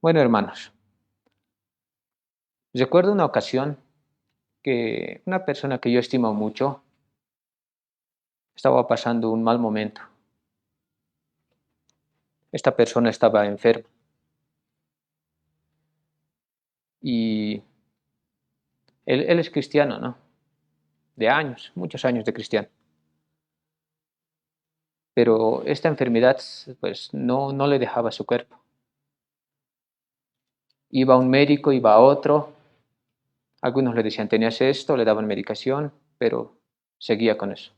Bueno, hermanos, recuerdo una ocasión que una persona que yo estimo mucho estaba pasando un mal momento. Esta persona estaba enferma y él es cristiano, ¿no? De años, muchos años de cristiano. Pero esta enfermedad, pues, no le dejaba su cuerpo. Iba a un médico, iba a otro. Algunos le decían, tenías esto, le daban medicación, pero seguía con eso.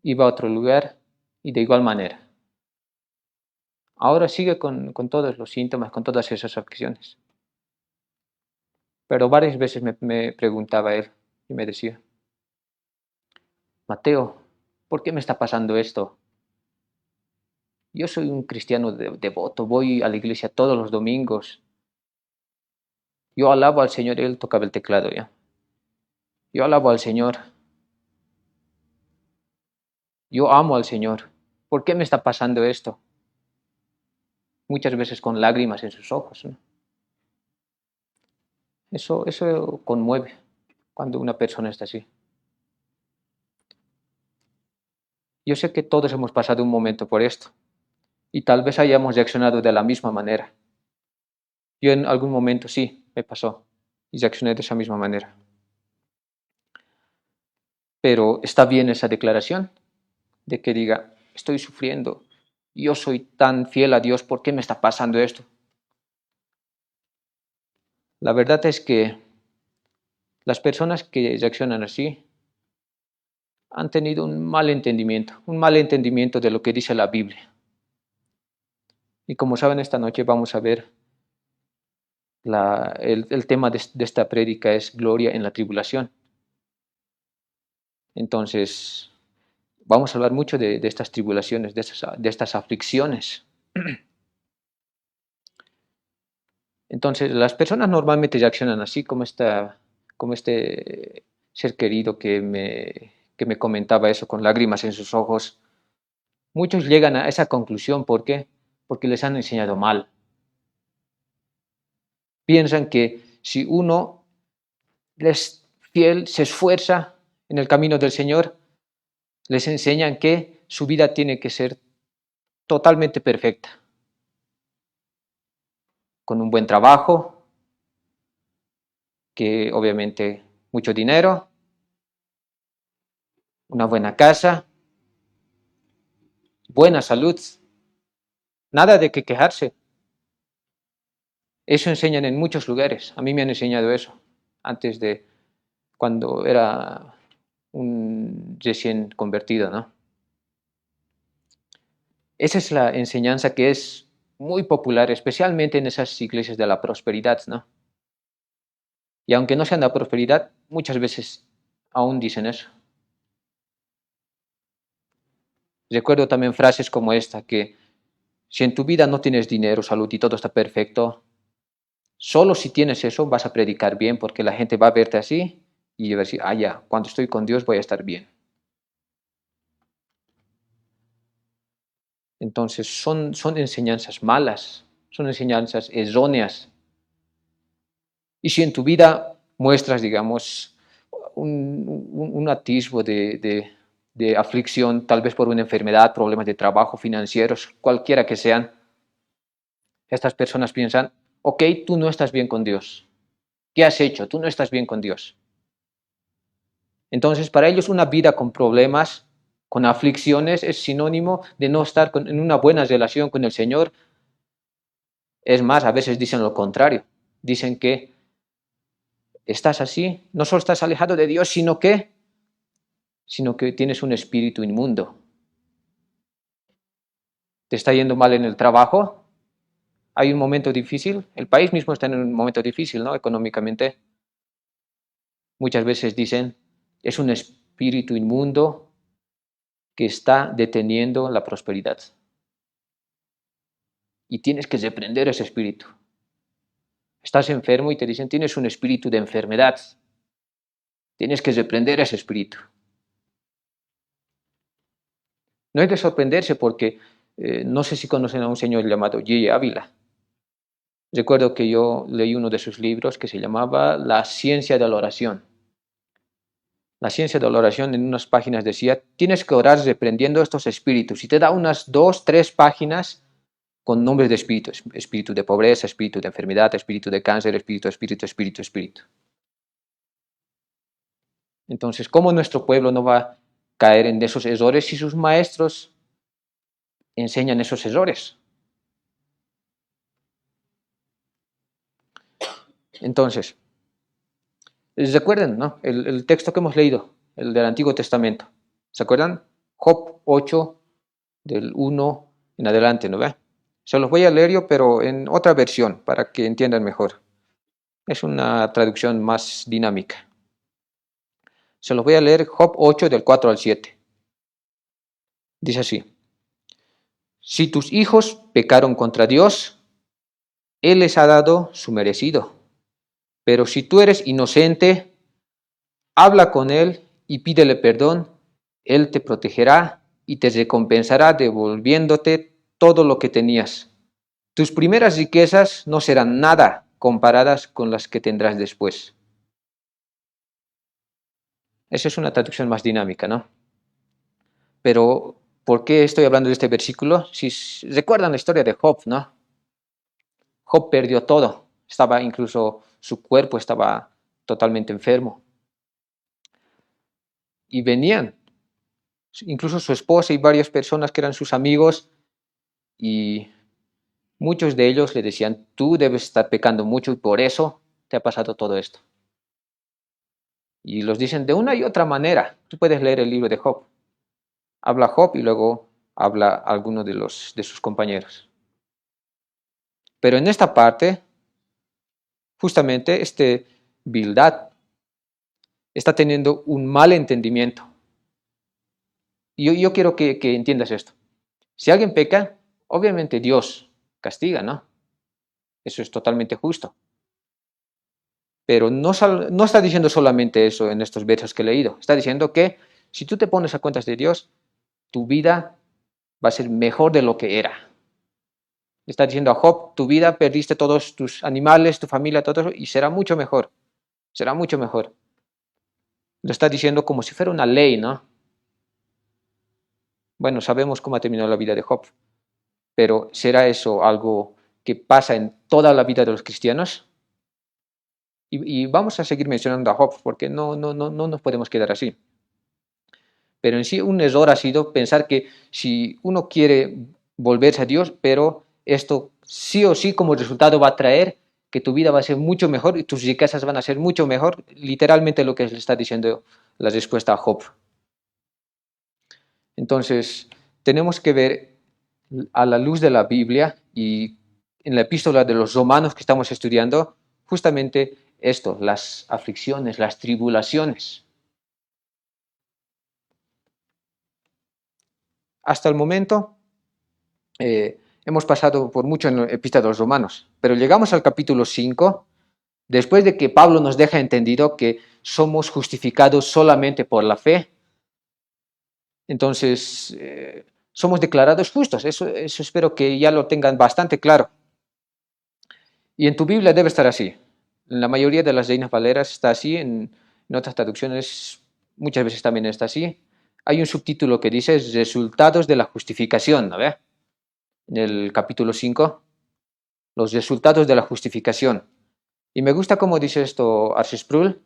Iba a otro lugar y de igual manera. Ahora sigue con todos los síntomas, con todas esas aflicciones. Pero varias veces me preguntaba él y me decía, Mateo, ¿por qué me está pasando esto? Yo soy un cristiano devoto, voy a la iglesia todos los domingos. Yo alabo al Señor, él tocaba el teclado ya. Yo alabo al Señor, yo amo al Señor. ¿Por qué me está pasando esto? Muchas veces con lágrimas en sus ojos, ¿no? Eso conmueve cuando una persona está así. Yo sé que todos hemos pasado un momento por esto y tal vez hayamos reaccionado de la misma manera. Yo en algún momento sí, me pasó y reaccioné de esa misma manera. Pero está bien esa declaración de que diga, estoy sufriendo, yo soy tan fiel a Dios, ¿por qué me está pasando esto? La verdad es que las personas que reaccionan así han tenido un mal entendimiento de lo que dice la Biblia. Y como saben, esta noche vamos a ver el tema de esta prédica es gloria en la tribulación. Entonces, vamos a hablar mucho de estas tribulaciones, de estas aflicciones. Entonces, las personas normalmente reaccionan así como este ser querido que me comentaba eso con lágrimas en sus ojos. Muchos llegan a esa conclusión, ¿por qué? Porque les han enseñado mal. Piensan que si uno es fiel, se esfuerza en el camino del Señor, les enseñan que su vida tiene que ser totalmente perfecta, con un buen trabajo, que obviamente mucho dinero, una buena casa, buena salud, nada de que quejarse. Eso enseñan en muchos lugares. A mí me han enseñado eso antes de cuando era un recién convertido, ¿no? Esa es la enseñanza que es muy popular, especialmente en esas iglesias de la prosperidad, ¿no? Y aunque no sean de la prosperidad, muchas veces aún dicen eso. Recuerdo también frases como esta, que si en tu vida no tienes dinero, salud y todo está perfecto, solo si tienes eso vas a predicar bien porque la gente va a verte así y va a decir, ah, ya, cuando estoy con Dios voy a estar bien. Entonces son enseñanzas malas, son enseñanzas erróneas. Y si en tu vida muestras, digamos, un atisbo de aflicción, tal vez por una enfermedad, problemas de trabajo, financieros, cualquiera que sean, estas personas piensan, ok, tú no estás bien con Dios. ¿Qué has hecho? Tú no estás bien con Dios. Entonces, para ellos una vida con problemas, con aflicciones, es sinónimo de no estar en una buena relación con el Señor. Es más, a veces dicen lo contrario. Dicen que estás así, no solo estás alejado de Dios, sino que tienes un espíritu inmundo. ¿Te está yendo mal en el trabajo? ¿Hay un momento difícil? El país mismo está en un momento difícil, ¿no? Económicamente. Muchas veces dicen, es un espíritu inmundo que está deteniendo la prosperidad. Y tienes que reprender ese espíritu. Estás enfermo y te dicen, tienes un espíritu de enfermedad. Tienes que reprender ese espíritu. No hay que sorprenderse porque no sé si conocen a un señor llamado J. Ávila. Recuerdo que yo leí uno de sus libros que se llamaba La ciencia de la oración. La ciencia de la oración en unas páginas decía, tienes que orar reprendiendo estos espíritus. Y te da unas 2, 3 páginas con nombres de espíritus. Espíritu de pobreza, espíritu de enfermedad, espíritu de cáncer, espíritu. Entonces, ¿cómo nuestro pueblo no va a caer en esos errores si sus maestros enseñan esos errores? Entonces, recuerden, ¿no? El texto que hemos leído, el del Antiguo Testamento. ¿Se acuerdan? Job 8, del 1 en adelante, ¿no ve? Se los voy a leer yo, pero en otra versión, para que entiendan mejor. Es una traducción más dinámica. Se los voy a leer Job 8, del 4 al 7. Dice así. Si tus hijos pecaron contra Dios, Él les ha dado su merecido. Pero si tú eres inocente, habla con Él y pídele perdón. Él te protegerá y te recompensará devolviéndote todo lo que tenías. Tus primeras riquezas no serán nada comparadas con las que tendrás después. Esa es una traducción más dinámica, ¿no? Pero, ¿por qué estoy hablando de este versículo? Si recuerdan la historia de Job, ¿no? Job perdió todo. Incluso su cuerpo estaba totalmente enfermo. Y venían, incluso su esposa y varias personas que eran sus amigos, y muchos de ellos le decían, tú debes estar pecando mucho y por eso te ha pasado todo esto. Y los dicen de una y otra manera. Tú puedes leer el libro de Job. Habla Job y luego habla alguno de sus compañeros. Pero en esta parte, justamente Bildad está teniendo un mal entendimiento. Y yo quiero que entiendas esto. Si alguien peca, obviamente Dios castiga, ¿no? Eso es totalmente justo. Pero no está diciendo solamente eso en estos versos que he leído. Está diciendo que si tú te pones a cuentas de Dios, tu vida va a ser mejor de lo que era. Está diciendo a Job, tu vida perdiste todos tus animales, tu familia, todo eso, y será mucho mejor. Será mucho mejor. Lo está diciendo como si fuera una ley, ¿no? Bueno, sabemos cómo ha terminado la vida de Job, pero ¿será eso algo que pasa en toda la vida de los cristianos? Y vamos a seguir mencionando a Job, porque no nos podemos quedar así. Pero en sí un error ha sido pensar que si uno quiere volverse a Dios, pero esto sí o sí como resultado va a traer que tu vida va a ser mucho mejor y tus riquezas van a ser mucho mejor, literalmente lo que le está diciendo la respuesta a Job. Entonces, tenemos que ver a la luz de la Biblia y en la epístola de los Romanos que estamos estudiando, justamente esto, las aflicciones, las tribulaciones. Hasta el momento hemos pasado por mucho en la epístola de los Romanos, pero llegamos al capítulo 5, después de que Pablo nos deja entendido que somos justificados solamente por la fe. Entonces, somos declarados justos. Eso espero que ya lo tengan bastante claro. Y en tu Biblia debe estar así. En la mayoría de las Reinas Valeras está así, en otras traducciones muchas veces también está así. Hay un subtítulo que dice Resultados de la justificación, ¿no ve? En el capítulo 5, los resultados de la justificación. Y me gusta cómo dice esto R.C. Sproul,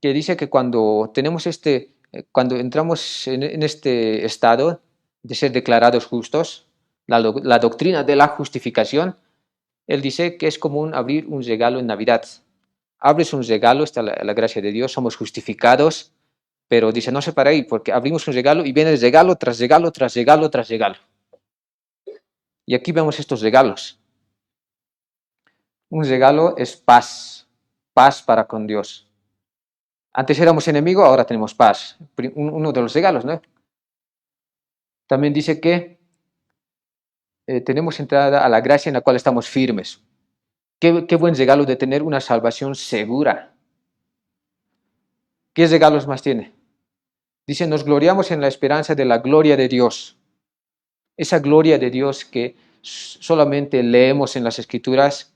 que dice que cuando entramos en este estado de ser declarados justos, la doctrina de la justificación, él dice que es como abrir un regalo en Navidad. Abres un regalo, está la gracia de Dios, somos justificados, pero dice, no se para ahí, porque abrimos un regalo y viene regalo tras regalo, tras regalo, tras regalo. Y aquí vemos estos regalos. Un regalo es paz, paz para con Dios. Antes éramos enemigos, ahora tenemos paz. Uno de los regalos, ¿no? También dice que tenemos entrada a la gracia en la cual estamos firmes. Qué buen regalo de tener una salvación segura. ¿Qué regalos más tiene? Dice, nos gloriamos en la esperanza de la gloria de Dios. Esa gloria de Dios que solamente leemos en las Escrituras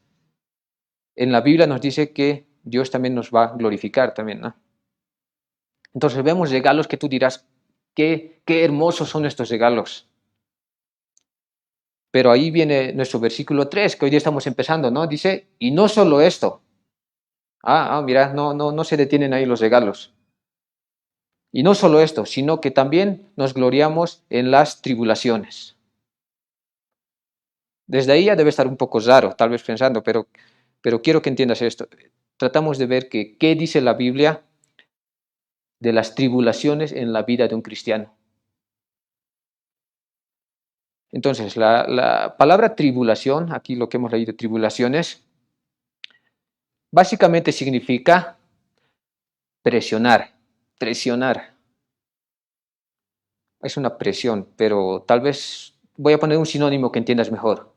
en la Biblia nos dice que Dios también nos va a glorificar también, ¿no? Entonces vemos regalos que tú dirás, qué hermosos son estos regalos. Pero ahí viene nuestro versículo 3, que hoy día estamos empezando, ¿no? Dice, y no solo esto. Mira, no se detienen ahí los regalos. Y no solo esto, sino que también nos gloriamos en las tribulaciones. Desde ahí ya debe estar un poco raro, tal vez pensando, pero quiero que entiendas esto. Tratamos de ver qué dice la Biblia de las tribulaciones en la vida de un cristiano. Entonces, la palabra tribulación, aquí lo que hemos leído, tribulaciones, básicamente significa presionar. Es una presión, pero tal vez voy a poner un sinónimo que entiendas mejor.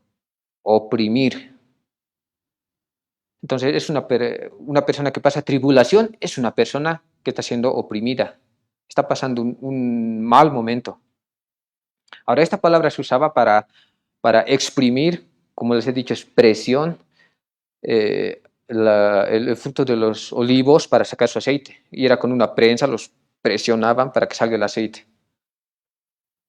Oprimir. Entonces, es una persona que pasa tribulación, es una persona que está siendo oprimida. Está pasando un mal momento. Ahora, esta palabra se usaba para exprimir, como les he dicho, es presión, el fruto de los olivos para sacar su aceite. Y era con una prensa, los presionaban para que salga el aceite.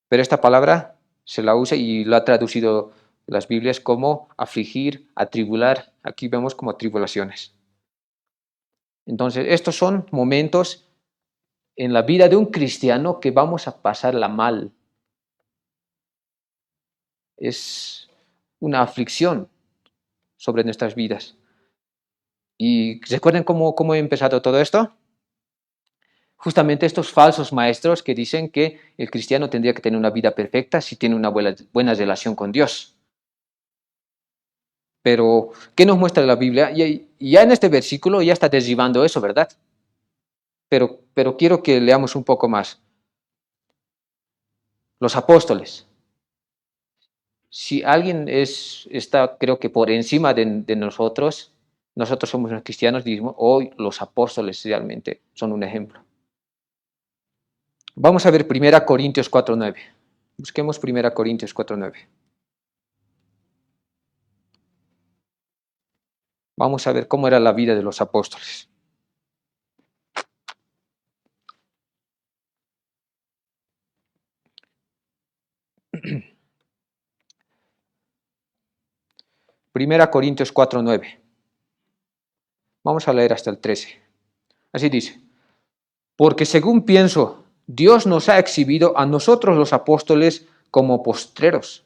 Pero esta palabra se la usa y lo ha traducido las Biblias como afligir, atribular. Aquí vemos como tribulaciones. Entonces, estos son momentos en la vida de un cristiano que vamos a pasarla mal. Es una aflicción sobre nuestras vidas. ¿Y recuerden cómo he empezado todo esto? Justamente estos falsos maestros que dicen que el cristiano tendría que tener una vida perfecta si tiene una buena relación con Dios. Pero, ¿qué nos muestra la Biblia? Y ya en este versículo ya está derribando eso, ¿verdad? Pero quiero que leamos un poco más. Los apóstoles. Si alguien está, creo que por encima de nosotros somos los cristianos, digamos, hoy los apóstoles realmente son un ejemplo. Vamos a ver 1 Corintios 4:9. Busquemos 1 Corintios 4:9. Vamos a ver cómo era la vida de los apóstoles. Primera Corintios 4:9. Vamos a leer hasta el 13. Así dice: porque según pienso, Dios nos ha exhibido a nosotros los apóstoles como postreros,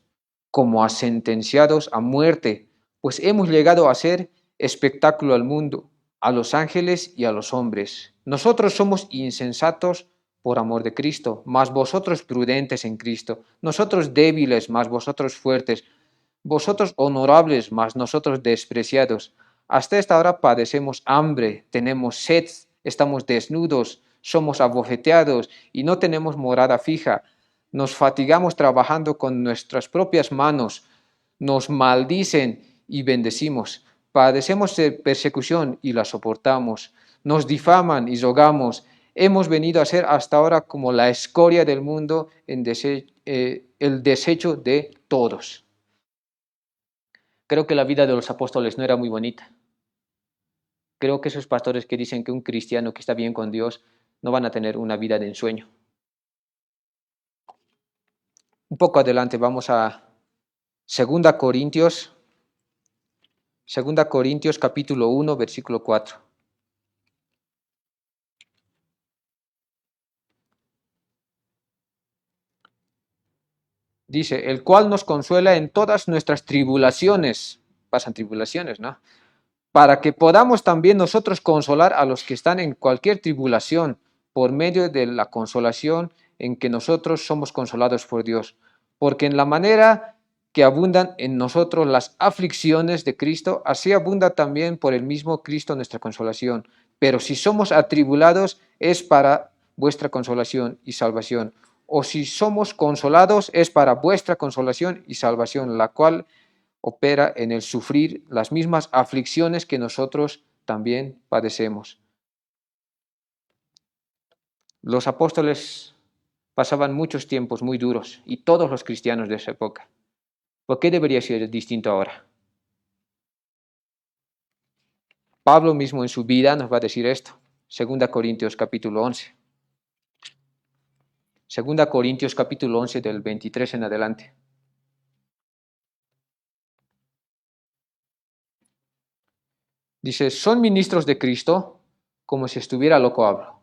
como a sentenciados a muerte, pues hemos llegado a ser espectáculo al mundo, a los ángeles y a los hombres. Nosotros somos insensatos por amor de Cristo, mas vosotros prudentes en Cristo, nosotros débiles, mas vosotros fuertes, vosotros honorables, mas nosotros despreciados. Hasta esta hora padecemos hambre, tenemos sed, estamos desnudos, somos abofeteados y no tenemos morada fija. Nos fatigamos trabajando con nuestras propias manos, nos maldicen y bendecimos. Padecemos persecución y la soportamos. Nos difaman y rogamos. Hemos venido a ser hasta ahora como la escoria del mundo, el desecho de todos. Creo que la vida de los apóstoles no era muy bonita. Creo que esos pastores que dicen que un cristiano que está bien con Dios no van a tener una vida de ensueño. Un poco adelante vamos a 2 Corintios capítulo 1, versículo 4. Dice, el cual nos consuela en todas nuestras tribulaciones. Pasan tribulaciones, ¿no? Para que podamos también nosotros consolar a los que están en cualquier tribulación por medio de la consolación en que nosotros somos consolados por Dios. Porque en la manera que abundan en nosotros las aflicciones de Cristo, así abunda también por el mismo Cristo nuestra consolación. Pero si somos atribulados, es para vuestra consolación y salvación. O si somos consolados, es para vuestra consolación y salvación, la cual opera en el sufrir las mismas aflicciones que nosotros también padecemos. Los apóstoles pasaban muchos tiempos muy duros y todos los cristianos de esa época. ¿Por qué debería ser distinto ahora? Pablo mismo en su vida nos va a decir esto. 2 Corintios capítulo 11. 2 Corintios capítulo 11 del 23 en adelante. Dice, son ministros de Cristo como si estuviera loco hablo.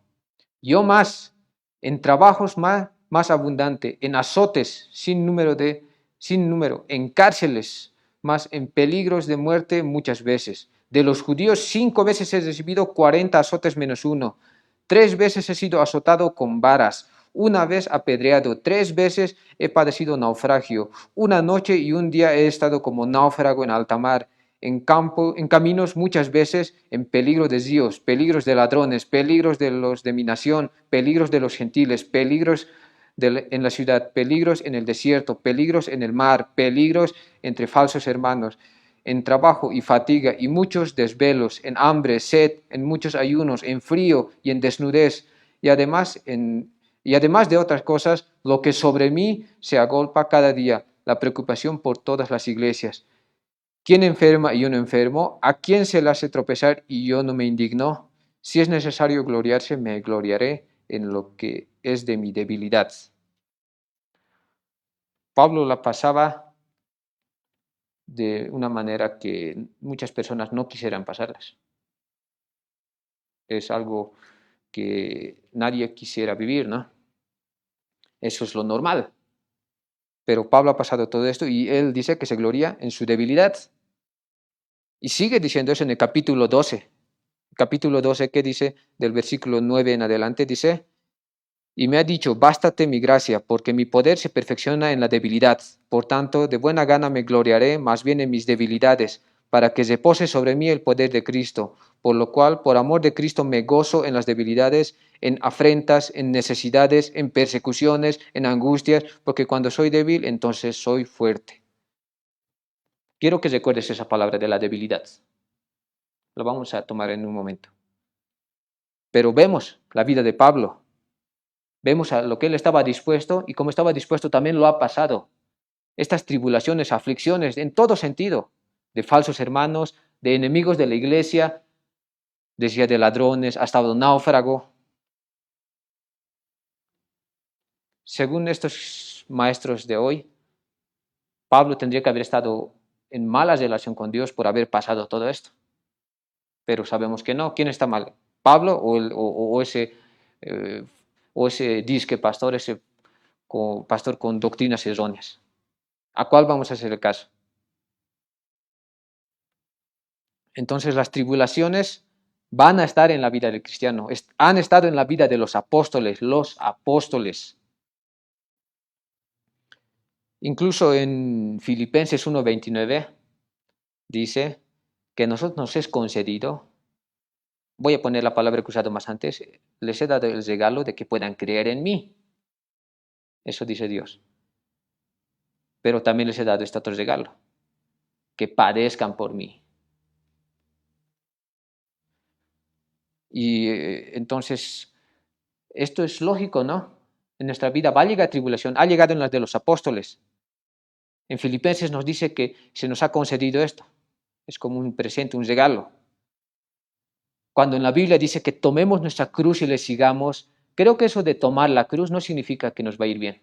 Yo más, en trabajos más abundante, en azotes sin número, en cárceles, más en peligros de muerte muchas veces. De los judíos 5 veces he recibido 40 azotes menos uno. 3 veces he sido azotado con varas. 1 vez apedreado. 3 veces he padecido naufragio. 1 noche y 1 día he estado como náufrago en alta mar. En caminos muchas veces en peligro de ríos, peligros de ladrones, peligros de los de mi nación, peligros de los gentiles, peligros en la ciudad, peligros en el desierto, peligros en el mar, peligros entre falsos hermanos, en trabajo y fatiga y muchos desvelos, en hambre, sed, en muchos ayunos, en frío y en desnudez, y además de otras cosas, lo que sobre mí se agolpa cada día, la preocupación por todas las iglesias. ¿Quién enferma y yo no enfermo? ¿A quién se le hace tropezar y yo no me indigno? Si es necesario gloriarse, me gloriaré en lo que es de mi debilidad. Pablo la pasaba de una manera que muchas personas no quisieran pasarlas. Es algo que nadie quisiera vivir, ¿no? Eso es lo normal. Pero Pablo ha pasado todo esto y él dice que se gloria en su debilidad. Y sigue diciendo eso en el capítulo 12. Capítulo 12, ¿qué dice? Del versículo 9 en adelante, dice, y me ha dicho, bástate mi gracia, porque mi poder se perfecciona en la debilidad. Por tanto, de buena gana me gloriaré más bien en mis debilidades, para que repose sobre mí el poder de Cristo. Por lo cual, por amor de Cristo, me gozo en las debilidades, en afrentas, en necesidades, en persecuciones, en angustias, porque cuando soy débil, entonces soy fuerte. Quiero que recuerdes esa palabra de la debilidad. Lo vamos a tomar en un momento. Pero vemos la vida de Pablo. Vemos a lo que él estaba dispuesto y como estaba dispuesto también lo ha pasado. Estas tribulaciones, aflicciones, en todo sentido, de falsos hermanos, de enemigos de la iglesia, decía de ladrones, ha estado náufrago. Según estos maestros de hoy, Pablo tendría que haber estado en mala relación con Dios por haber pasado todo esto. Pero sabemos que no. ¿Quién está mal? ¿Pablo o ese disque pastor, ese pastor con doctrinas erróneas? ¿A cuál vamos a hacer el caso? Entonces las tribulaciones van a estar en la vida del cristiano, han estado en la vida de los apóstoles. Incluso en Filipenses 1:29 dice que a nosotros nos es concedido, voy a poner la palabra que he usado más antes, les he dado el regalo de que puedan creer en mí. Eso dice Dios. Pero también les he dado este otro regalo, que padezcan por mí. Y entonces, esto es lógico, ¿no? En nuestra vida va a llegar tribulación, ha llegado en las de los apóstoles. En Filipenses nos dice que se nos ha concedido esto. Es como un presente, un regalo. Cuando en la Biblia dice que tomemos nuestra cruz y le sigamos, creo que eso de tomar la cruz no significa que nos va a ir bien.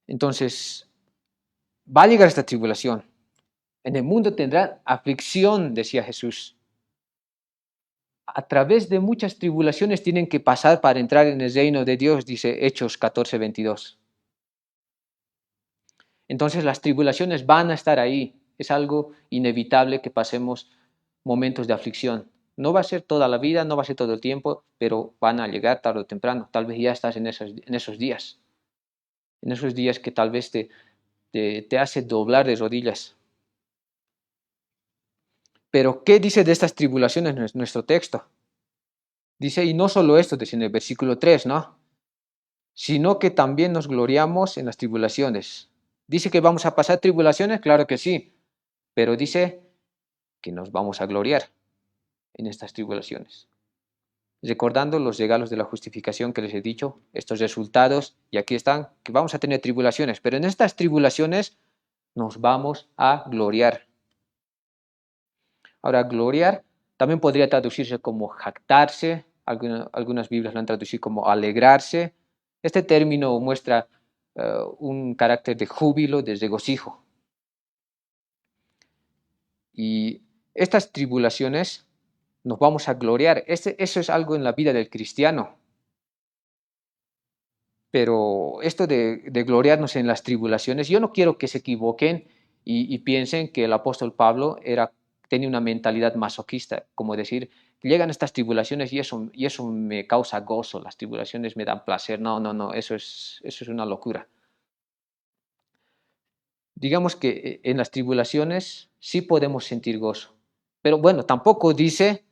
Entonces, va a llegar esta tribulación. En el mundo tendrán aflicción, decía Jesús. A través de muchas tribulaciones tienen que pasar para entrar en el reino de Dios, dice Hechos 14:22. Entonces las tribulaciones van a estar ahí. Es algo inevitable que pasemos momentos de aflicción. No va a ser toda la vida, no va a ser todo el tiempo, pero van a llegar tarde o temprano. Tal vez ya estás en esos días. En esos días que tal vez te hace doblar de rodillas. Pero ¿qué dice de estas tribulaciones nuestro texto? Dice, y no solo esto, dice en el versículo 3, ¿no? Sino que también nos gloriamos en las tribulaciones. ¿Dice que vamos a pasar tribulaciones? Claro que sí, pero dice que nos vamos a gloriar en estas tribulaciones. Recordando los regalos de la justificación que les he dicho, estos resultados, y aquí están, que vamos a tener tribulaciones, pero en estas tribulaciones nos vamos a gloriar. Ahora, gloriar también podría traducirse como jactarse, algunas Biblias lo han traducido como alegrarse. Este término muestra un carácter de júbilo, de regocijo. Y estas tribulaciones nos vamos a gloriar. Eso es algo en la vida del cristiano. Pero esto de gloriarnos en las tribulaciones, yo no quiero que se equivoquen y piensen que el apóstol Pablo tenía una mentalidad masoquista, como decir, llegan estas tribulaciones y eso me causa gozo, las tribulaciones me dan placer. No, eso es una locura. Digamos que en las tribulaciones sí podemos sentir gozo, pero bueno, tampoco dice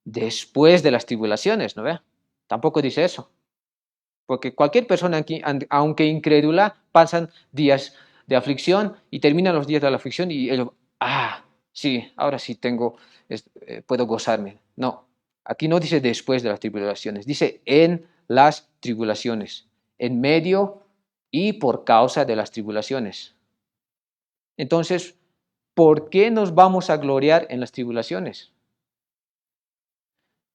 después de las tribulaciones, ¿no ve? Tampoco dice eso. Porque cualquier persona aquí, aunque incrédula, pasan días de aflicción y terminan los días de la aflicción y ellos, sí, ahora sí puedo gozarme. No, aquí no dice después de las tribulaciones, dice en las tribulaciones, en medio y por causa de las tribulaciones. Entonces, ¿por qué nos vamos a gloriar en las tribulaciones?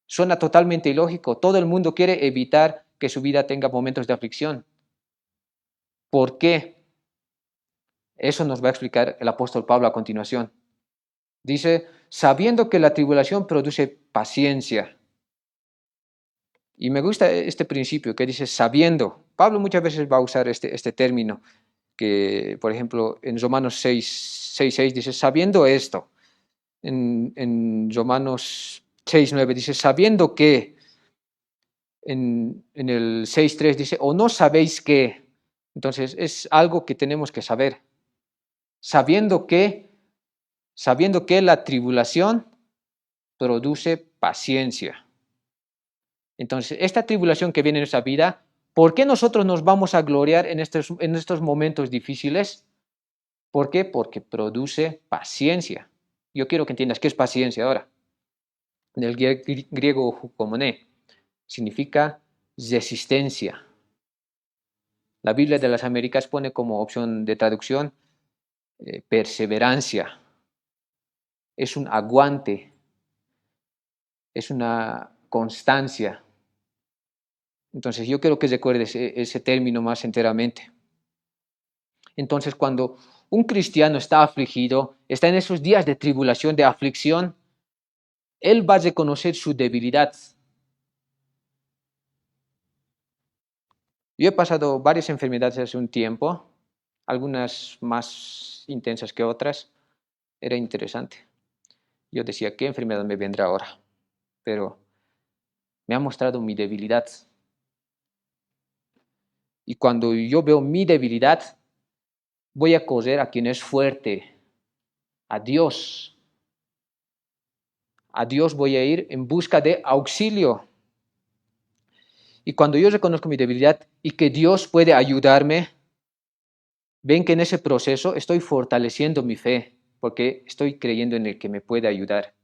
Suena totalmente ilógico. Todo el mundo quiere evitar que su vida tenga momentos de aflicción. ¿Por qué? Eso nos va a explicar el apóstol Pablo a continuación. Dice, sabiendo que la tribulación produce paciencia. Y me gusta este principio que dice sabiendo. Pablo muchas veces va a usar este término, que por ejemplo en Romanos 6:6 dice, sabiendo esto. En Romanos 6:9 dice, sabiendo que. En el 6:3 dice, o no sabéis qué. Entonces es algo que tenemos que saber. Sabiendo que la tribulación produce paciencia. Entonces, esta tribulación que viene en nuestra vida, ¿por qué nosotros nos vamos a gloriar en estos momentos difíciles? ¿Por qué? Porque produce paciencia. Yo quiero que entiendas qué es paciencia ahora. En el griego hupomoné significa resistencia. La Biblia de las Américas pone como opción de traducción perseverancia. Es un aguante, es una constancia. Entonces yo quiero que recuerdes ese término más enteramente. Entonces cuando un cristiano está afligido, está en esos días de tribulación, de aflicción, él va a reconocer su debilidad. Yo he pasado varias enfermedades hace un tiempo, algunas más intensas que otras. Era interesante. Yo decía, ¿qué enfermedad me vendrá ahora? Pero me ha mostrado mi debilidad. Y cuando yo veo mi debilidad, voy a correr a quien es fuerte, a Dios. A Dios voy a ir en busca de auxilio. Y cuando yo reconozco mi debilidad y que Dios puede ayudarme, ven que en ese proceso estoy fortaleciendo mi fe, porque estoy creyendo en el que me puede ayudar.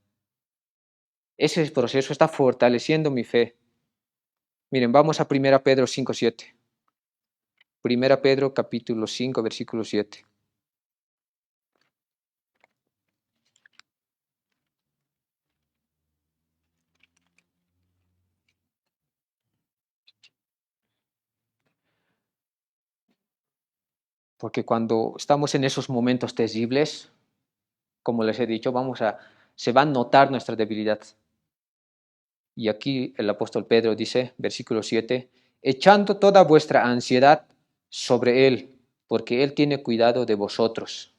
Ese proceso está fortaleciendo mi fe. Miren, vamos a 1 Pedro 5:7. 1 Pedro capítulo 5, versículo 7. Porque cuando estamos en esos momentos terribles, como les he dicho, se va a notar nuestra debilidad. Y aquí el apóstol Pedro dice, versículo 7, echando toda vuestra ansiedad sobre Él, porque Él tiene cuidado de vosotros.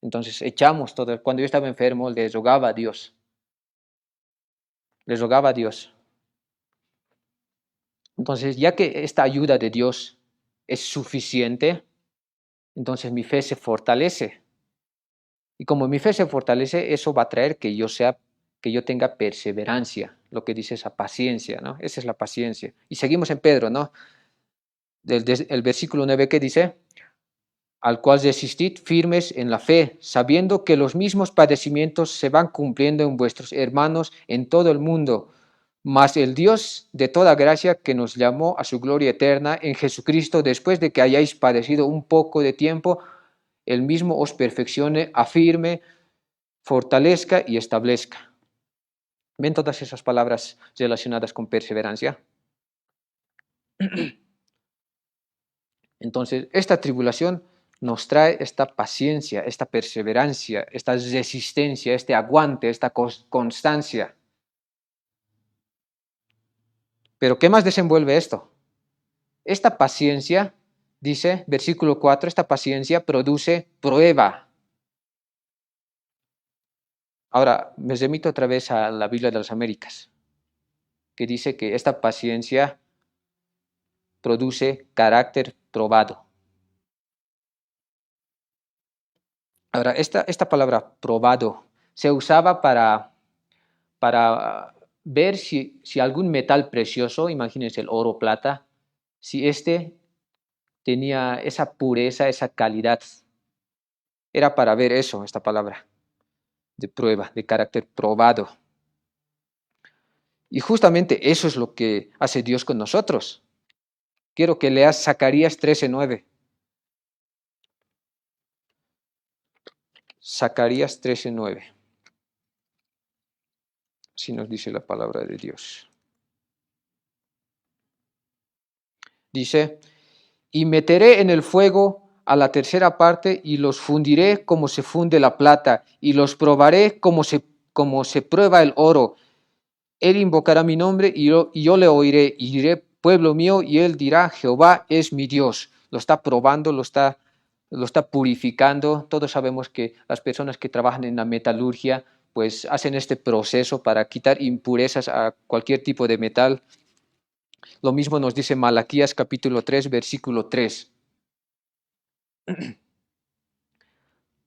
Entonces echamos todo. Cuando yo estaba enfermo, le rogaba a Dios. Le rogaba a Dios. Entonces, ya que esta ayuda de Dios es suficiente, entonces mi fe se fortalece. Y como mi fe se fortalece, eso va a traer que yo tenga perseverancia, lo que dice esa paciencia, ¿no? Esa es la paciencia. Y seguimos en Pedro, ¿no? El versículo 9 que dice, al cual resistid firmes en la fe, sabiendo que los mismos padecimientos se van cumpliendo en vuestros hermanos en todo el mundo. Mas el Dios de toda gracia que nos llamó a su gloria eterna en Jesucristo, después de que hayáis padecido un poco de tiempo, el mismo os perfeccione, afirme, fortalezca y establezca. ¿Ven todas esas palabras relacionadas con perseverancia? Entonces, esta tribulación nos trae esta paciencia, esta perseverancia, esta resistencia, este aguante, esta constancia. Pero ¿qué más desenvuelve esto? Esta paciencia, dice versículo 4, esta paciencia produce prueba. Ahora, me remito otra vez a la Biblia de las Américas, que dice que esta paciencia produce carácter probado. Ahora, esta palabra probado se usaba para ver si algún metal precioso, imagínense el oro o plata, si este tenía esa pureza, esa calidad. Era para ver eso, esta palabra de prueba, de carácter probado. Y justamente eso es lo que hace Dios con nosotros. Quiero que leas Zacarías 13:9. Zacarías 13:9. Así nos dice la palabra de Dios. Dice, y meteré en el fuego a la tercera parte y los fundiré como se funde la plata y los probaré como se prueba el oro. Él invocará mi nombre y yo le oiré y diré, pueblo mío, y él dirá, Jehová es mi Dios. Lo está probando, lo está purificando. Todos sabemos que las personas que trabajan en la metalurgia pues hacen este proceso para quitar impurezas a cualquier tipo de metal. Lo mismo nos dice Malaquías capítulo 3, versículo 3.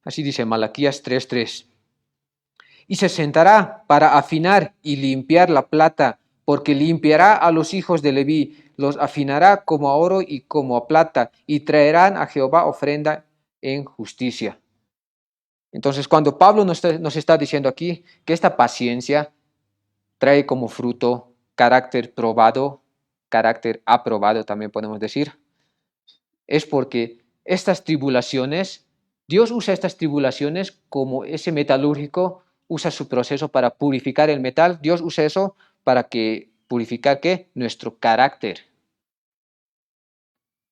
Así dice Malaquías 3:3. Y se sentará para afinar y limpiar la plata, porque limpiará a los hijos de Leví, los afinará como a oro y como a plata, y traerán a Jehová ofrenda en justicia. Entonces, cuando Pablo nos está diciendo aquí que esta paciencia trae como fruto carácter probado, carácter aprobado también podemos decir, es porque estas tribulaciones, Dios usa estas tribulaciones como ese metalúrgico usa su proceso para purificar el metal. Dios usa eso para que purificar ¿qué? Nuestro carácter.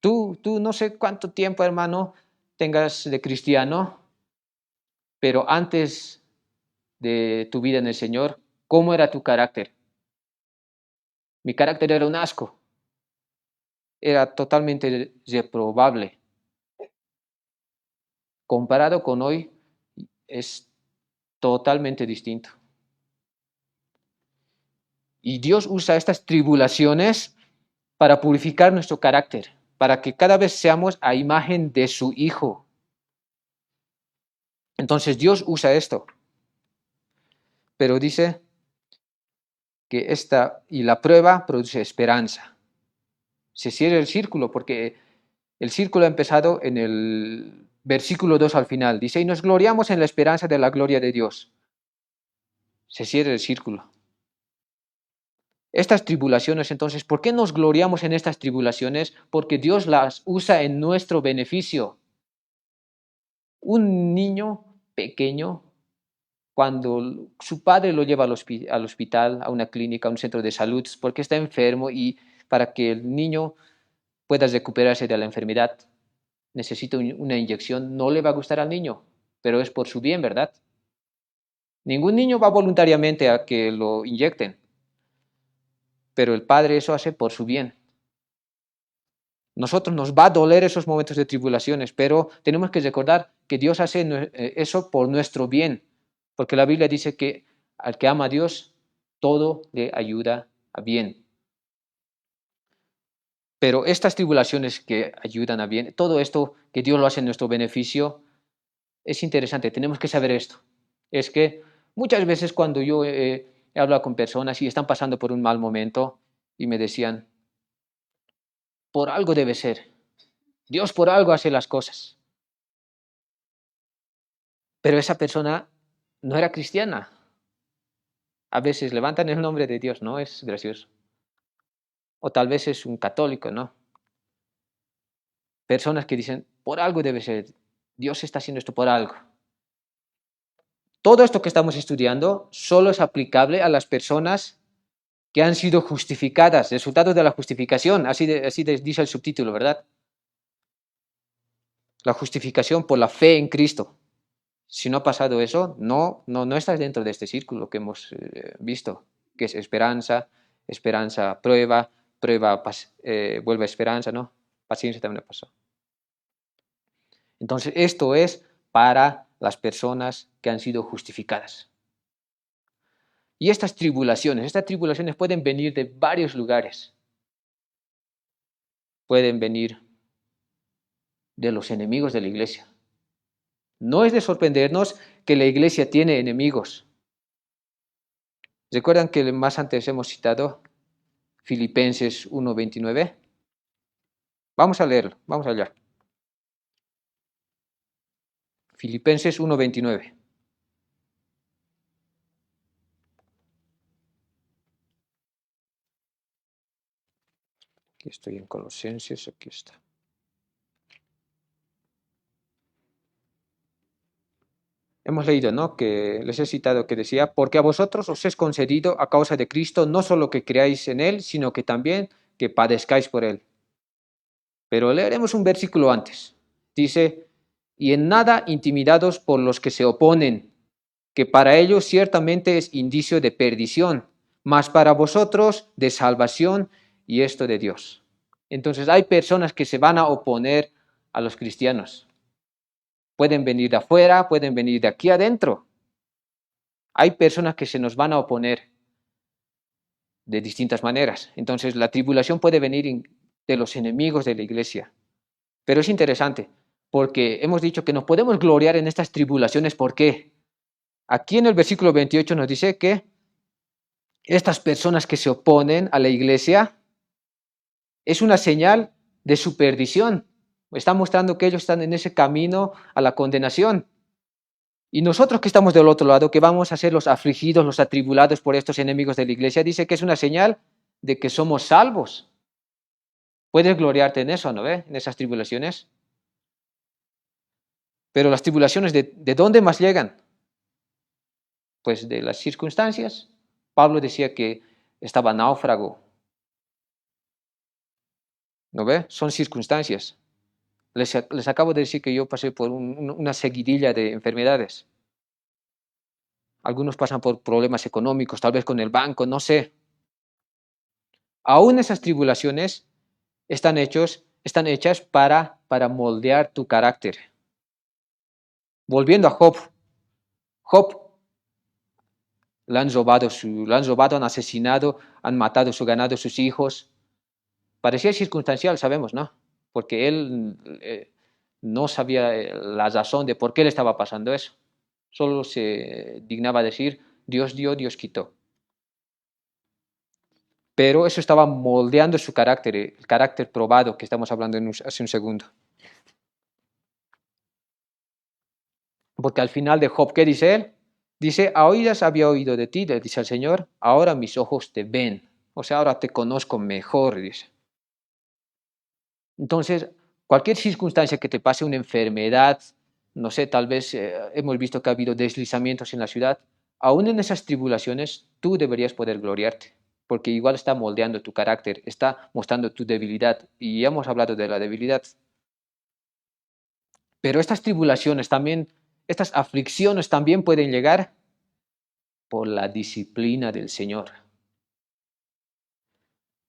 Tú no sé cuánto tiempo, hermano, tengas de cristiano, pero antes de tu vida en el Señor, ¿cómo era tu carácter? Mi carácter era un asco. Era totalmente reprobable. Comparado con hoy, es totalmente distinto. Y Dios usa estas tribulaciones para purificar nuestro carácter, para que cada vez seamos a imagen de su Hijo. Entonces Dios usa esto. Pero dice que la prueba produce esperanza. Se cierra el círculo porque el círculo ha empezado en el versículo 2 al final. Dice, y nos gloriamos en la esperanza de la gloria de Dios. Se cierra el círculo. Estas tribulaciones, entonces, ¿por qué nos gloriamos en estas tribulaciones? Porque Dios las usa en nuestro beneficio. Un niño pequeño, cuando su padre lo lleva al hospital, a una clínica, a un centro de salud, porque está enfermo y para que el niño pueda recuperarse de la enfermedad, necesita una inyección, no le va a gustar al niño, pero es por su bien, ¿verdad? Ningún niño va voluntariamente a que lo inyecten, pero el padre eso hace por su bien. Nosotros nos va a doler esos momentos de tribulaciones, pero tenemos que recordar que Dios hace eso por nuestro bien, porque la Biblia dice que al que ama a Dios, todo le ayuda a bien. Pero estas tribulaciones que ayudan a bien, todo esto que Dios lo hace en nuestro beneficio, es interesante, tenemos que saber esto. Es que muchas veces cuando yo he hablado con personas y están pasando por un mal momento y me decían, por algo debe ser, Dios por algo hace las cosas. Pero esa persona no era cristiana. A veces levantan el nombre de Dios, ¿no? Es gracioso. O tal vez es un católico, ¿no? Personas que dicen, por algo debe ser, Dios está haciendo esto por algo. todo esto que estamos estudiando solo es aplicable a las personas que han sido justificadas, resultado de la justificación, dice el subtítulo, ¿verdad? La justificación por la fe en Cristo. Si no ha pasado eso, no estás dentro de este círculo que hemos visto, que es esperanza, esperanza, prueba, prueba, vuelve a esperanza, ¿no? Paciencia también pasó. Entonces, esto es para las personas que han sido justificadas. Y estas tribulaciones pueden venir de varios lugares. Pueden venir de los enemigos de la iglesia. No es de sorprendernos que la iglesia tiene enemigos. ¿Recuerdan que más antes hemos citado Filipenses 1:29? Vamos a leerlo, vamos allá. Filipenses 1:29. Aquí estoy en Colosenses, aquí está. Hemos leído, ¿no? Que les he citado que decía, porque a vosotros os es concedido a causa de Cristo no solo que creáis en Él, sino que también que padezcáis por Él. Pero leeremos un versículo antes. Dice, y en nada intimidados por los que se oponen, que para ellos ciertamente es indicio de perdición, mas para vosotros de salvación y esto de Dios. Entonces hay personas que se van a oponer a los cristianos. Pueden venir de afuera, pueden venir de aquí adentro. Hay personas que se nos van a oponer de distintas maneras. Entonces la tribulación puede venir de los enemigos de la iglesia. Pero es interesante, porque hemos dicho que nos podemos gloriar en estas tribulaciones. ¿Por qué? Aquí en el versículo 28 nos dice que estas personas que se oponen a la iglesia es una señal de su perdición. Está mostrando que ellos están en ese camino a la condenación. Y nosotros que estamos del otro lado, que vamos a ser los afligidos, los atribulados por estos enemigos de la iglesia, dice que es una señal de que somos salvos. Puedes gloriarte en eso, ¿no ve? En esas tribulaciones. Pero las tribulaciones, ¿de dónde más llegan? Pues de las circunstancias. Pablo decía que estaba náufrago. ¿No ve? Son circunstancias. Les acabo de decir que yo pasé por una seguidilla de enfermedades. Algunos pasan por problemas económicos, tal vez con el banco, no sé. Aún esas tribulaciones están hechas para moldear tu carácter. Volviendo a Job. Job le han robado, han asesinado, han matado su ganado, sus hijos. Parecía circunstancial, sabemos, ¿no? Porque él no sabía la razón de por qué le estaba pasando eso. Solo se dignaba decir, Dios dio, Dios quitó. Pero eso estaba moldeando su carácter, el carácter probado que estamos hablando hace un segundo. Porque al final de Job, ¿qué dice él? Dice, a oídas había oído de ti, le dice al Señor, ahora mis ojos te ven. O sea, ahora te conozco mejor, dice. Entonces, cualquier circunstancia que te pase, una enfermedad, no sé, tal vez hemos visto que ha habido deslizamientos en la ciudad, aún en esas tribulaciones tú deberías poder gloriarte, porque igual está moldeando tu carácter, está mostrando tu debilidad, y ya hemos hablado de la debilidad. Pero estas tribulaciones también, estas aflicciones también pueden llegar por la disciplina del Señor.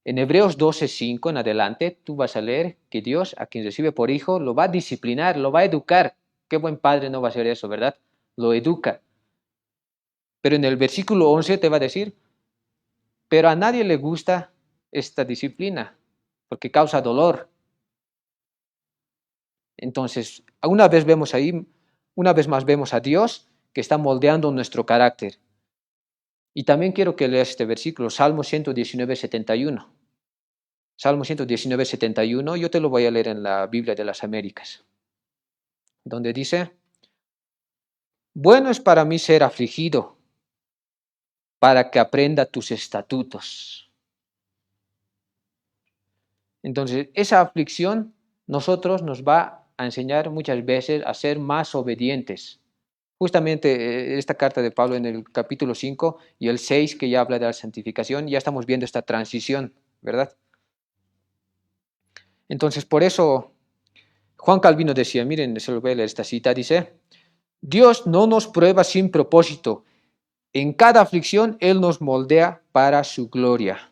En Hebreos 12:5 en adelante, tú vas a leer que Dios, a quien recibe por hijo, lo va a disciplinar, lo va a educar. Qué buen padre no va a hacer eso, ¿verdad? Lo educa. Pero en el versículo 11 te va a decir, pero a nadie le gusta esta disciplina, porque causa dolor. Entonces, una vez más vemos a Dios que está moldeando nuestro carácter. Y también quiero que leas este versículo, Salmo 119:71. Salmo 119:71, yo te lo voy a leer en la Biblia de las Américas, donde dice, bueno es para mí ser afligido, para que aprenda tus estatutos. Entonces, esa aflicción nos va a enseñar muchas veces a ser más obedientes, Justamente esta carta de Pablo en el capítulo 5 y el 6 que ya habla de la santificación, ya estamos viendo esta transición, ¿verdad? Entonces, por eso Juan Calvino decía, miren, se lo voy a leer esta cita, dice, Dios no nos prueba sin propósito. En cada aflicción Él nos moldea para su gloria.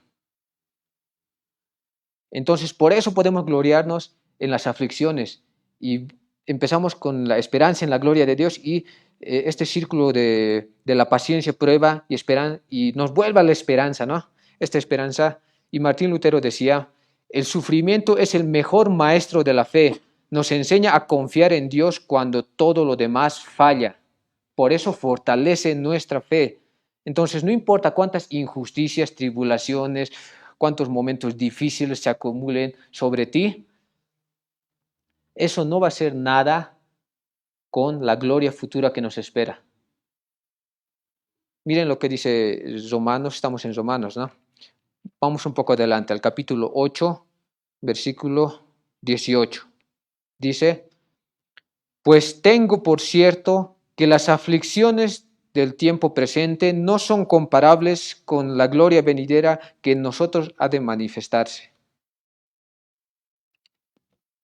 Entonces, por eso podemos gloriarnos en las aflicciones y empezamos con la esperanza en la gloria de Dios y este círculo de la paciencia, prueba y esperanza y nos vuelve a la esperanza, ¿no? Esta esperanza, y Martín Lutero decía, el sufrimiento es el mejor maestro de la fe, nos enseña a confiar en Dios cuando todo lo demás falla. Por eso fortalece nuestra fe. Entonces, no importa cuántas injusticias, tribulaciones, cuántos momentos difíciles se acumulen sobre ti, eso no va a ser nada con la gloria futura que nos espera. Miren lo que dice Romanos, estamos en Romanos, ¿no? Vamos un poco adelante, al capítulo 8, versículo 18. Dice, pues tengo por cierto que las aflicciones del tiempo presente no son comparables con la gloria venidera que en nosotros ha de manifestarse.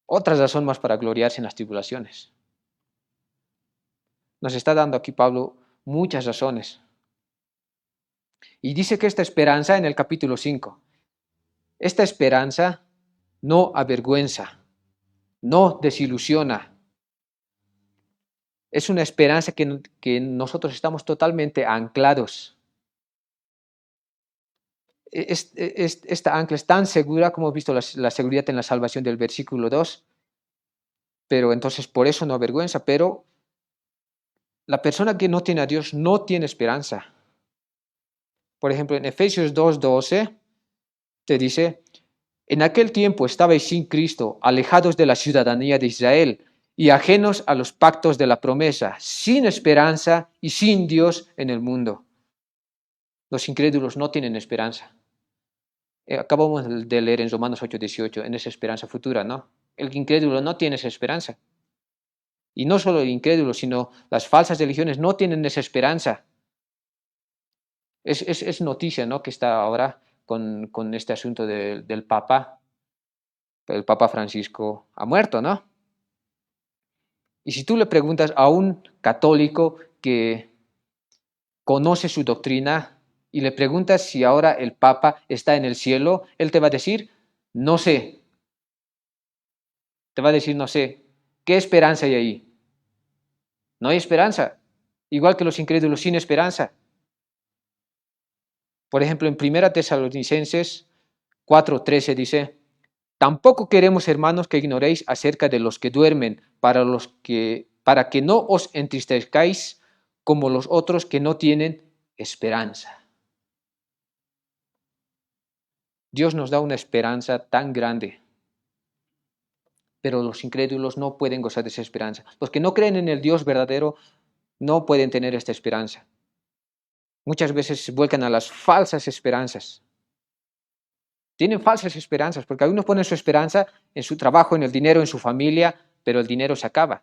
Otra razón más para gloriarse en las tribulaciones. Nos está dando aquí Pablo muchas razones. Y dice que esta esperanza en el capítulo 5, esta esperanza no avergüenza, no desilusiona. Es una esperanza que nosotros estamos totalmente anclados. Esta ancla es tan segura como hemos visto la seguridad en la salvación del versículo 2, pero entonces por eso no avergüenza, pero la persona que no tiene a Dios no tiene esperanza. Por ejemplo, en Efesios 2:12 te dice, en aquel tiempo estabais sin Cristo, alejados de la ciudadanía de Israel y ajenos a los pactos de la promesa, sin esperanza y sin Dios en el mundo. Los incrédulos no tienen esperanza. Acabamos de leer en Romanos 8:18, en esa esperanza futura, ¿no? El incrédulo no tiene esa esperanza. Y no solo el incrédulo, sino las falsas religiones no tienen esa esperanza. Es noticia, ¿no? Que está ahora con este asunto del Papa. El Papa Francisco ha muerto, ¿no? Y si tú le preguntas a un católico que conoce su doctrina y le preguntas si ahora el Papa está en el cielo, él te va a decir, no sé. Te va a decir, no sé. ¿Qué esperanza hay ahí? No hay esperanza. Igual que los incrédulos sin esperanza. Por ejemplo, en 1 Tesalonicenses 4:13 dice, tampoco queremos, hermanos, que ignoréis acerca de los que duermen, para que no os entristezcáis como los otros que no tienen esperanza. Dios nos da una esperanza tan grande, pero los incrédulos no pueden gozar de esa esperanza. Los que no creen en el Dios verdadero no pueden tener esta esperanza. Muchas veces se vuelcan a las falsas esperanzas. Tienen falsas esperanzas, porque algunos ponen su esperanza en su trabajo, en el dinero, en su familia, pero el dinero se acaba.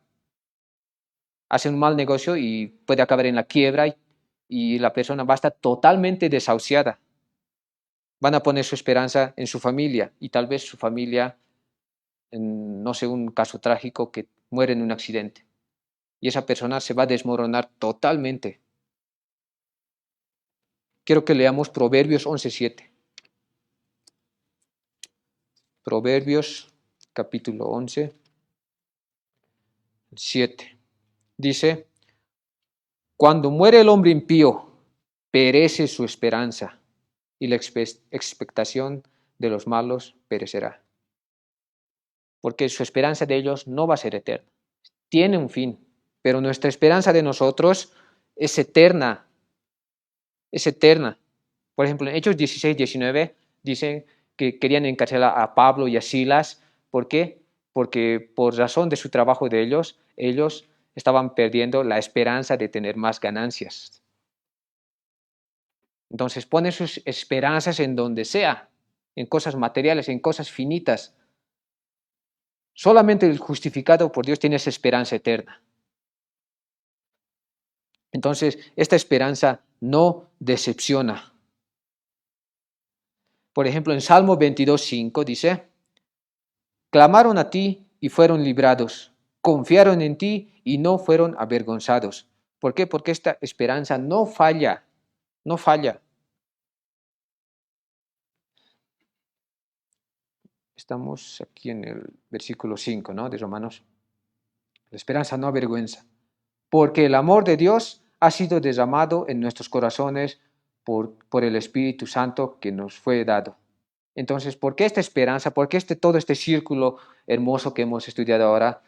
Hacen un mal negocio y puede acabar en la quiebra y la persona va a estar totalmente desahuciada. Van a poner su esperanza en su familia y tal vez su familia, en, no sé, un caso trágico que muere en un accidente. Y esa persona se va a desmoronar totalmente. Quiero que leamos Proverbios 11:7. Proverbios capítulo 11, 7. Dice, cuando muere el hombre impío, perece su esperanza y la expectación de los malos perecerá. Porque su esperanza de ellos no va a ser eterna. Tiene un fin, pero nuestra esperanza de nosotros es eterna. Es eterna. Por ejemplo, en Hechos 16:19 dicen que querían encarcelar a Pablo y a Silas. ¿Por qué? Porque por razón de su trabajo de ellos estaban perdiendo la esperanza de tener más ganancias. Entonces ponen sus esperanzas en donde sea, en cosas materiales, en cosas finitas. Solamente el justificado por Dios tiene esa esperanza eterna. Entonces, esta esperanza no decepciona. Por ejemplo, en Salmo 22:5 dice, clamaron a ti y fueron librados, confiaron en ti y no fueron avergonzados. ¿Por qué? Porque esta esperanza no falla, no falla. Estamos aquí en el versículo 5, ¿no? De Romanos. La esperanza no avergüenza, porque el amor de Dios ha sido derramado en nuestros corazones por el Espíritu Santo que nos fue dado. Entonces, ¿por qué esta esperanza? ¿Por qué todo este círculo hermoso que hemos estudiado ahora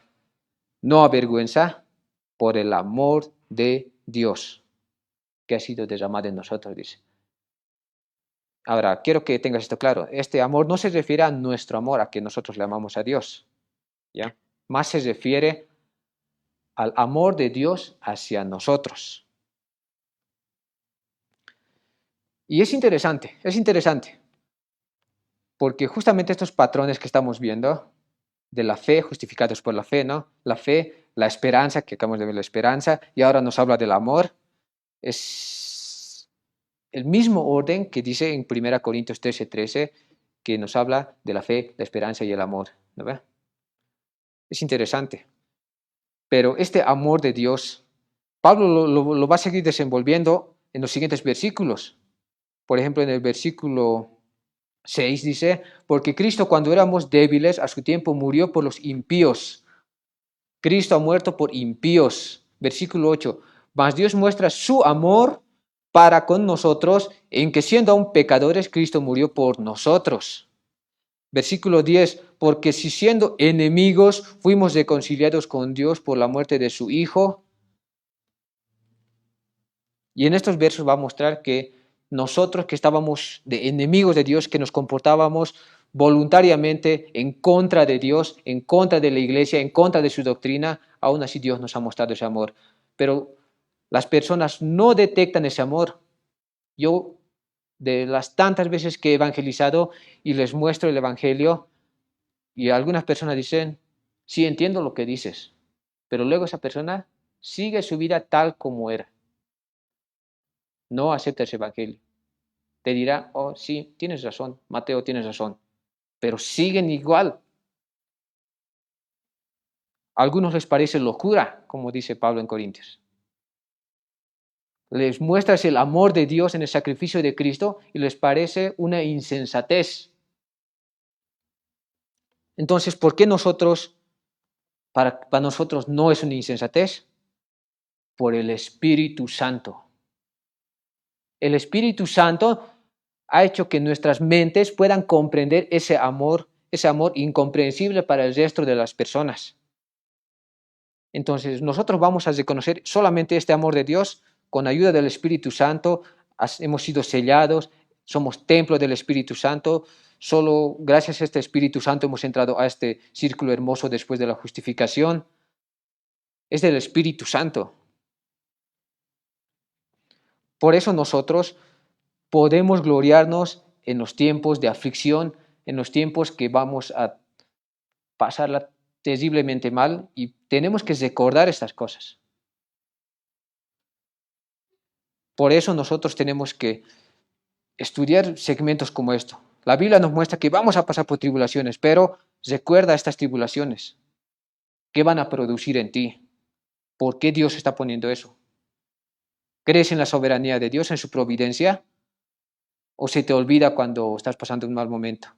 no avergüenza? Por el amor de Dios que ha sido derramado en nosotros, dice. Ahora, quiero que tengas esto claro. Este amor no se refiere a nuestro amor, a que nosotros le amamos a Dios, ¿ya? Más se refiere al amor de Dios hacia nosotros. Y es interesante, porque justamente estos patrones que estamos viendo, de la fe, justificados por la fe, ¿no? La fe, la esperanza, que acabamos de ver la esperanza, y ahora nos habla del amor, es el mismo orden que dice en 1 Corintios 13:13, que nos habla de la fe, la esperanza y el amor, ¿no ve? Es interesante. Pero este amor de Dios, Pablo lo va a seguir desenvolviendo en los siguientes versículos. Por ejemplo, en el versículo 6 dice, porque Cristo cuando éramos débiles a su tiempo murió por los impíos. Cristo ha muerto por impíos. Versículo 8, mas Dios muestra su amor para con nosotros en que siendo aún pecadores, Cristo murió por nosotros. Versículo 10, porque si siendo enemigos fuimos reconciliados con Dios por la muerte de su Hijo. Y en estos versos va a mostrar que nosotros que estábamos de enemigos de Dios, que nos comportábamos voluntariamente en contra de Dios, en contra de la iglesia, en contra de su doctrina, aún así Dios nos ha mostrado ese amor. Pero las personas no detectan ese amor. Yo, de las tantas veces que he evangelizado y les muestro el Evangelio, y algunas personas dicen, sí, entiendo lo que dices, pero luego esa persona sigue su vida tal como era. No acepta ese Evangelio. Te dirá, oh, sí, tienes razón, Mateo, tienes razón, pero siguen igual. A algunos les parece locura, como dice Pablo en Corintios. Les muestras el amor de Dios en el sacrificio de Cristo y les parece una insensatez. Entonces, ¿por qué para nosotros no es una insensatez? Por el Espíritu Santo. El Espíritu Santo ha hecho que nuestras mentes puedan comprender ese amor incomprensible para el resto de las personas. Entonces, nosotros vamos a reconocer solamente este amor de Dios con ayuda del Espíritu Santo. Hemos sido sellados, somos templo del Espíritu Santo. Solo gracias a este Espíritu Santo hemos entrado a este círculo hermoso después de la justificación. Es del Espíritu Santo. Por eso nosotros podemos gloriarnos en los tiempos de aflicción, en los tiempos que vamos a pasarla terriblemente mal y tenemos que recordar estas cosas. Por eso nosotros tenemos que estudiar segmentos como esto. La Biblia nos muestra que vamos a pasar por tribulaciones, pero recuerda estas tribulaciones. ¿Qué van a producir en ti? ¿Por qué Dios está poniendo eso? ¿Crees en la soberanía de Dios, en su providencia? ¿O se te olvida cuando estás pasando un mal momento?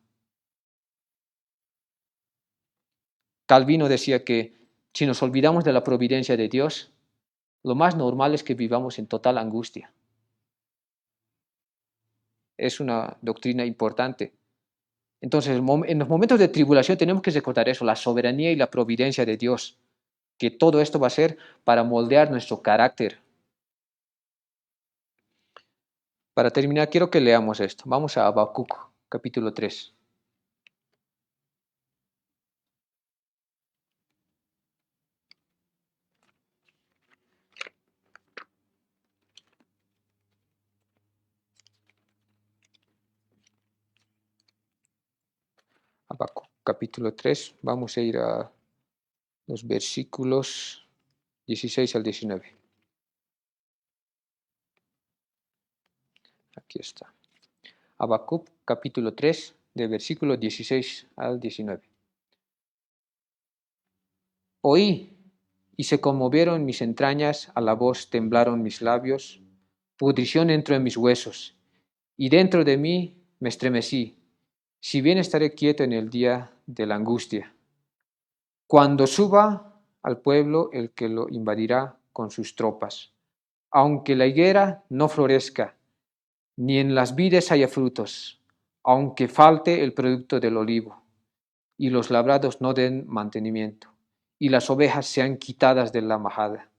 Calvino decía que si nos olvidamos de la providencia de Dios, lo más normal es que vivamos en total angustia. Es una doctrina importante. Entonces, en los momentos de tribulación tenemos que recordar eso, la soberanía y la providencia de Dios, que todo esto va a ser para moldear nuestro carácter. Para terminar, quiero que leamos esto. Vamos a Habacuc, capítulo 3. Habacuc, capítulo 3. Vamos a ir a los versículos 16 al 19. Aquí está. Habacuc capítulo 3, del versículo 16 al 19. Oí, y se conmovieron mis entrañas, a la voz temblaron mis labios, pudrición entró en mis huesos, y dentro de mí me estremecí, si bien estaré quieto en el día de la angustia. Cuando suba al pueblo el que lo invadirá con sus tropas, aunque la higuera no florezca, ni en las vides haya frutos, aunque falte el producto del olivo, y los labrados no den mantenimiento, y las ovejas sean quitadas de la majada,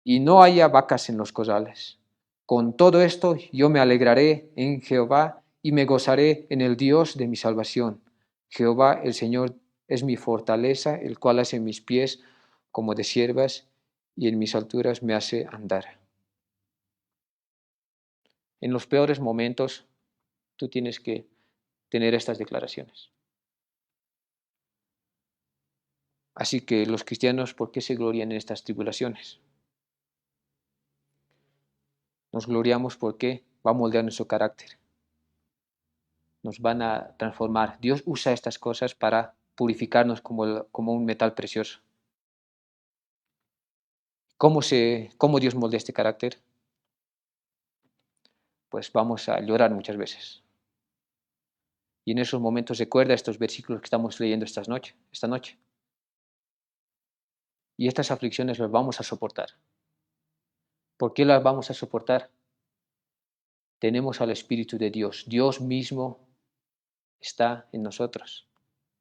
y no haya vacas en los corrales. Con todo esto yo me alegraré en Jehová y me gozaré en el Dios de mi salvación. Jehová el Señor es mi fortaleza, el cual hace mis pies como de siervas y en mis alturas me hace andar. En los peores momentos tú tienes que tener estas declaraciones. Así que los cristianos, ¿por qué se glorian en estas tribulaciones? Nos gloriamos porque va a moldear nuestro carácter. Nos van a transformar. Dios usa estas cosas para purificarnos como un metal precioso. ¿Cómo Dios moldea este carácter? Pues vamos a llorar muchas veces. Y en esos momentos recuerda estos versículos que estamos leyendo esta noche. Y estas aflicciones las vamos a soportar. ¿Por qué las vamos a soportar? Tenemos al Espíritu de Dios. Dios mismo está en nosotros.